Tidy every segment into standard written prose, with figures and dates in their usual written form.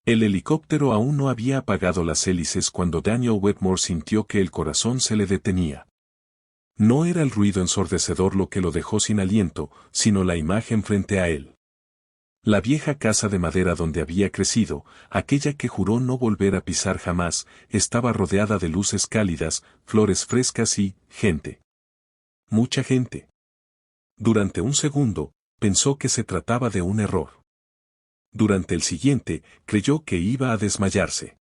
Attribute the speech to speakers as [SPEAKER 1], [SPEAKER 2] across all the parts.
[SPEAKER 1] El helicóptero aún no había apagado las hélices cuando Daniel Wetmore sintió que el corazón se le detenía. No era el ruido ensordecedor lo que lo dejó sin aliento, sino la imagen frente a él. La vieja casa de madera donde había crecido, aquella que juró no volver a pisar jamás, estaba rodeada de luces cálidas, flores frescas y gente. Mucha gente. Durante un segundo, pensó que se trataba de un error. Durante el siguiente, creyó que iba a desmayarse.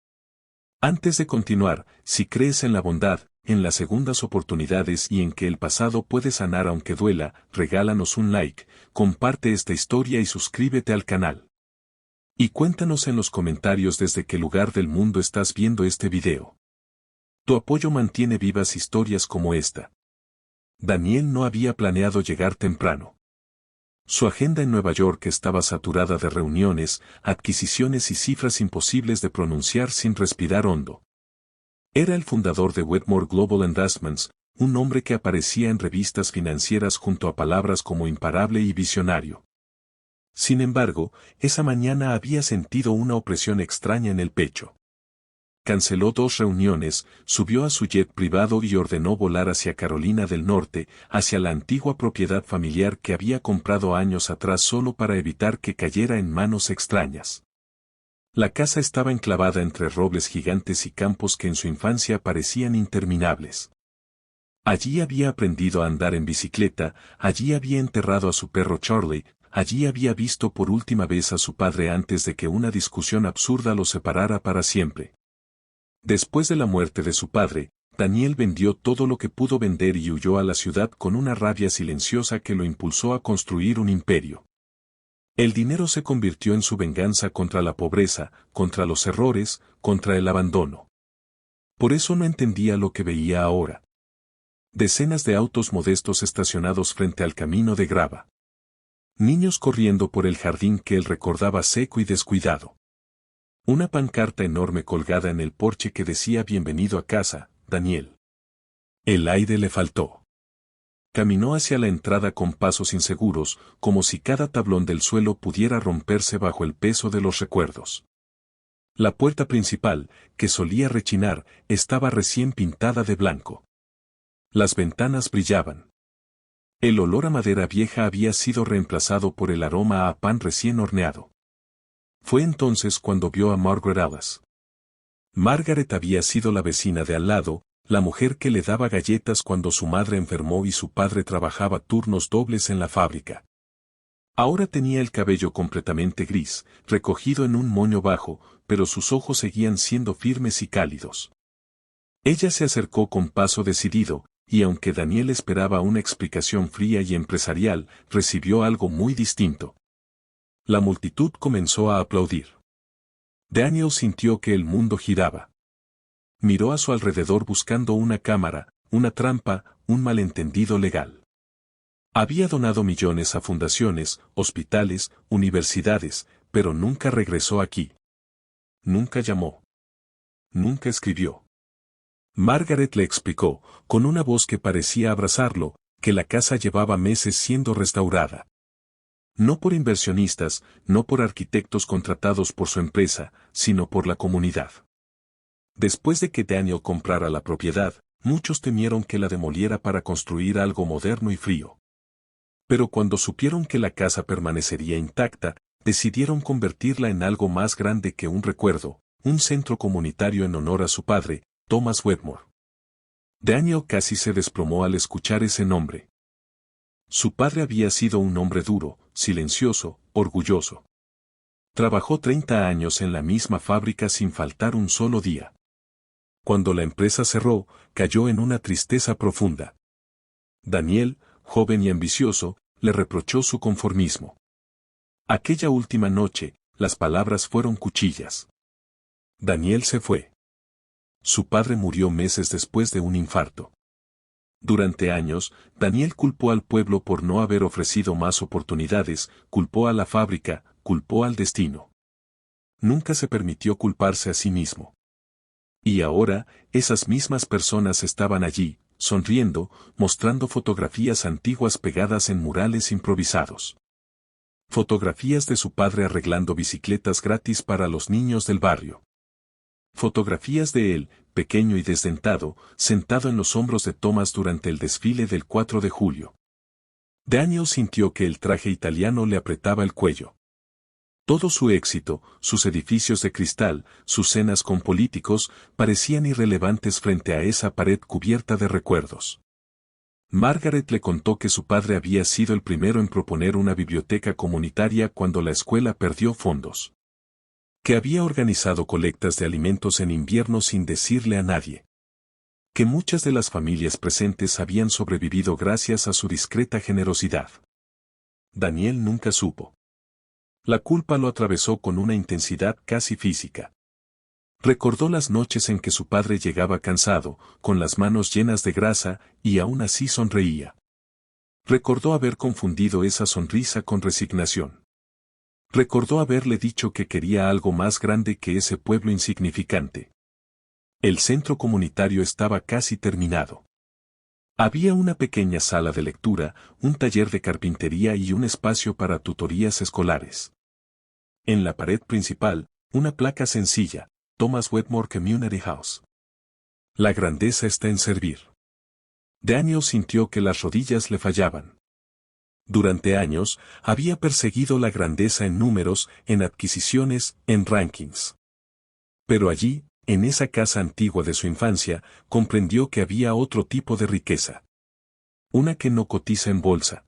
[SPEAKER 1] Antes de continuar, si crees en la bondad, en las segundas oportunidades y en que el pasado puede sanar aunque duela, regálanos un like, comparte esta historia y suscríbete al canal. Y cuéntanos en los comentarios desde qué lugar del mundo estás viendo este video. Tu apoyo mantiene vivas historias como esta. Daniel no había planeado llegar temprano. Su agenda en Nueva York estaba saturada de reuniones, adquisiciones y cifras imposibles de pronunciar sin respirar hondo. Era el fundador de Wetmore Global Investments, un nombre que aparecía en revistas financieras junto a palabras como imparable y visionario. Sin embargo, esa mañana había sentido una opresión extraña en el pecho. Canceló 2 reuniones, subió a su jet privado y ordenó volar hacia Carolina del Norte, hacia la antigua propiedad familiar que había comprado años atrás solo para evitar que cayera en manos extrañas. La casa estaba enclavada entre robles gigantes y campos que en su infancia parecían interminables. Allí había aprendido a andar en bicicleta, allí había enterrado a su perro Charlie, allí había visto por última vez a su padre antes de que una discusión absurda lo separara para siempre. Después de la muerte de su padre, Daniel vendió todo lo que pudo vender y huyó a la ciudad con una rabia silenciosa que lo impulsó a construir un imperio. El dinero se convirtió en su venganza contra la pobreza, contra los errores, contra el abandono. Por eso no entendía lo que veía ahora. Decenas de autos modestos estacionados frente al camino de grava. Niños corriendo por el jardín que él recordaba seco y descuidado. Una pancarta enorme colgada en el porche que decía bienvenido a casa, Daniel. El aire le faltó. Caminó hacia la entrada con pasos inseguros, como si cada tablón del suelo pudiera romperse bajo el peso de los recuerdos. La puerta principal, que solía rechinar, estaba recién pintada de blanco. Las ventanas brillaban. El olor a madera vieja había sido reemplazado por el aroma a pan recién horneado. Fue entonces cuando vio a Margaret Alice. Margaret había sido la vecina de al lado, la mujer que le daba galletas cuando su madre enfermó y su padre trabajaba turnos dobles en la fábrica. Ahora tenía el cabello completamente gris, recogido en un moño bajo, pero sus ojos seguían siendo firmes y cálidos. Ella se acercó con paso decidido, y aunque Daniel esperaba una explicación fría y empresarial, recibió algo muy distinto. La multitud comenzó a aplaudir. Daniel sintió que el mundo giraba. Miró a su alrededor buscando una cámara, una trampa, un malentendido legal. Había donado millones a fundaciones, hospitales, universidades, pero nunca regresó aquí. Nunca llamó. Nunca escribió. Margaret le explicó, con una voz que parecía abrazarlo, que la casa llevaba meses siendo restaurada. No por inversionistas, no por arquitectos contratados por su empresa, sino por la comunidad. Después de que Daniel comprara la propiedad, muchos temieron que la demoliera para construir algo moderno y frío. Pero cuando supieron que la casa permanecería intacta, decidieron convertirla en algo más grande que un recuerdo, un centro comunitario en honor a su padre, Thomas Wetmore. Daniel casi se desplomó al escuchar ese nombre. Su padre había sido un hombre duro, silencioso, orgulloso. Trabajó 30 años en la misma fábrica sin faltar un solo día. Cuando la empresa cerró, cayó en una tristeza profunda. Daniel, joven y ambicioso, le reprochó su conformismo. Aquella última noche, las palabras fueron cuchillas. Daniel se fue. Su padre murió meses después de un infarto. Durante años, Daniel culpó al pueblo por no haber ofrecido más oportunidades, culpó a la fábrica, culpó al destino. Nunca se permitió culparse a sí mismo. Y ahora, esas mismas personas estaban allí, sonriendo, mostrando fotografías antiguas pegadas en murales improvisados. Fotografías de su padre arreglando bicicletas gratis para los niños del barrio. Fotografías de él, pequeño y desdentado, sentado en los hombros de Thomas durante el desfile del 4 de julio. Daniel sintió que el traje italiano le apretaba el cuello. Todo su éxito, sus edificios de cristal, sus cenas con políticos, parecían irrelevantes frente a esa pared cubierta de recuerdos. Margaret le contó que su padre había sido el primero en proponer una biblioteca comunitaria cuando la escuela perdió fondos. Que había organizado colectas de alimentos en invierno sin decirle a nadie. Que muchas de las familias presentes habían sobrevivido gracias a su discreta generosidad. Daniel nunca supo. La culpa lo atravesó con una intensidad casi física. Recordó las noches en que su padre llegaba cansado, con las manos llenas de grasa, y aún así sonreía. Recordó haber confundido esa sonrisa con resignación. Recordó haberle dicho que quería algo más grande que ese pueblo insignificante. El centro comunitario estaba casi terminado. Había una pequeña sala de lectura, un taller de carpintería y un espacio para tutorías escolares. En la pared principal, una placa sencilla, Thomas Wetmore Community House. La grandeza está en servir. Daniel sintió que las rodillas le fallaban. Durante años, había perseguido la grandeza en números, en adquisiciones, en rankings. Pero allí, en esa casa antigua de su infancia, comprendió que había otro tipo de riqueza. Una que no cotiza en bolsa.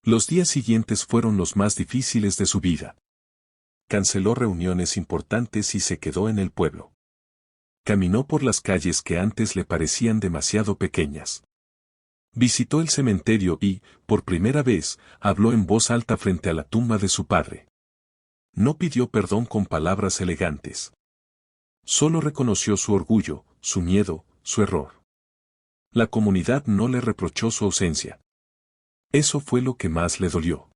[SPEAKER 1] Los días siguientes fueron los más difíciles de su vida. Canceló reuniones importantes y se quedó en el pueblo. Caminó por las calles que antes le parecían demasiado pequeñas. Visitó el cementerio y, por primera vez, habló en voz alta frente a la tumba de su padre. No pidió perdón con palabras elegantes. Solo reconoció su orgullo, su miedo, su error. La comunidad no le reprochó su ausencia. Eso fue lo que más le dolió.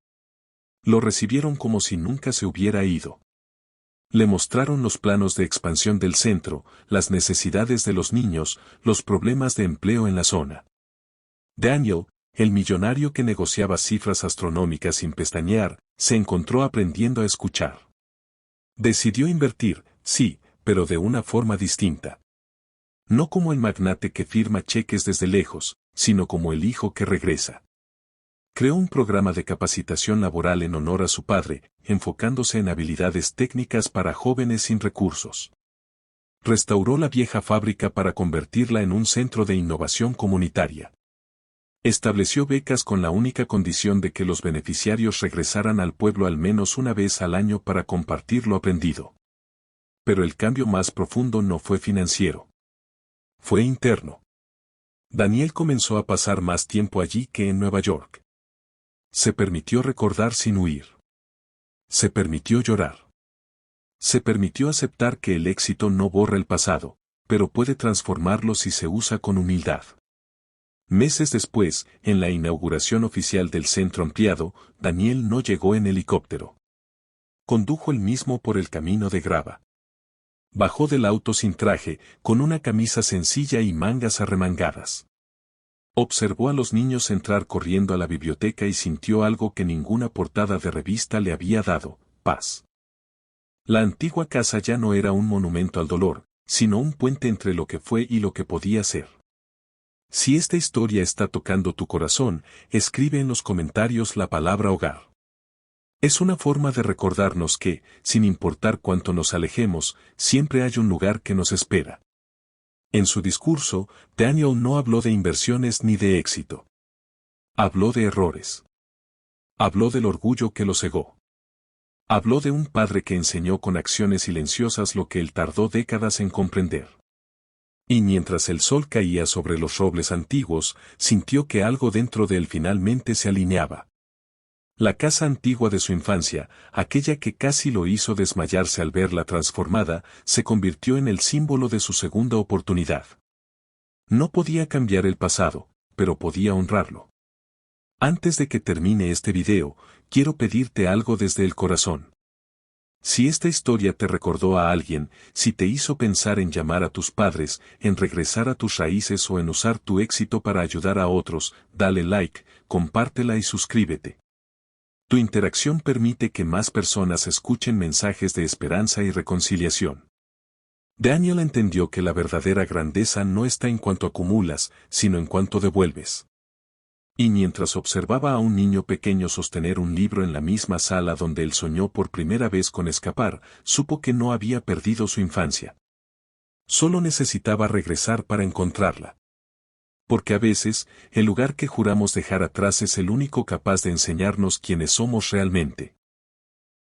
[SPEAKER 1] Lo recibieron como si nunca se hubiera ido. Le mostraron los planos de expansión del centro, las necesidades de los niños, los problemas de empleo en la zona. Daniel, el millonario que negociaba cifras astronómicas sin pestañear, se encontró aprendiendo a escuchar. Decidió invertir, sí, pero de una forma distinta. No como el magnate que firma cheques desde lejos, sino como el hijo que regresa. Creó un programa de capacitación laboral en honor a su padre, enfocándose en habilidades técnicas para jóvenes sin recursos. Restauró la vieja fábrica para convertirla en un centro de innovación comunitaria. Estableció becas con la única condición de que los beneficiarios regresaran al pueblo al menos una vez al año para compartir lo aprendido. Pero el cambio más profundo no fue financiero. Fue interno. Daniel comenzó a pasar más tiempo allí que en Nueva York. Se permitió recordar sin huir. Se permitió llorar. Se permitió aceptar que el éxito no borra el pasado, pero puede transformarlo si se usa con humildad. Meses después, en la inauguración oficial del centro ampliado, Daniel no llegó en helicóptero. Condujo él mismo por el camino de grava. Bajó del auto sin traje, con una camisa sencilla y mangas arremangadas. Observó a los niños entrar corriendo a la biblioteca y sintió algo que ninguna portada de revista le había dado: paz. La antigua casa ya no era un monumento al dolor, sino un puente entre lo que fue y lo que podía ser. Si esta historia está tocando tu corazón, escribe en los comentarios la palabra hogar. Es una forma de recordarnos que, sin importar cuánto nos alejemos, siempre hay un lugar que nos espera. En su discurso, Daniel no habló de inversiones ni de éxito. Habló de errores. Habló del orgullo que lo cegó. Habló de un padre que enseñó con acciones silenciosas lo que él tardó décadas en comprender. Y mientras el sol caía sobre los robles antiguos, sintió que algo dentro de él finalmente se alineaba. La casa antigua de su infancia, aquella que casi lo hizo desmayarse al verla transformada, se convirtió en el símbolo de su segunda oportunidad. No podía cambiar el pasado, pero podía honrarlo. Antes de que termine este video, quiero pedirte algo desde el corazón. Si esta historia te recordó a alguien, si te hizo pensar en llamar a tus padres, en regresar a tus raíces o en usar tu éxito para ayudar a otros, dale like, compártela y suscríbete. Tu interacción permite que más personas escuchen mensajes de esperanza y reconciliación. Daniel entendió que la verdadera grandeza no está en cuanto acumulas, sino en cuanto devuelves. Y mientras observaba a un niño pequeño sostener un libro en la misma sala donde él soñó por primera vez con escapar, supo que no había perdido su infancia. Solo necesitaba regresar para encontrarla. Porque a veces, el lugar que juramos dejar atrás es el único capaz de enseñarnos quiénes somos realmente.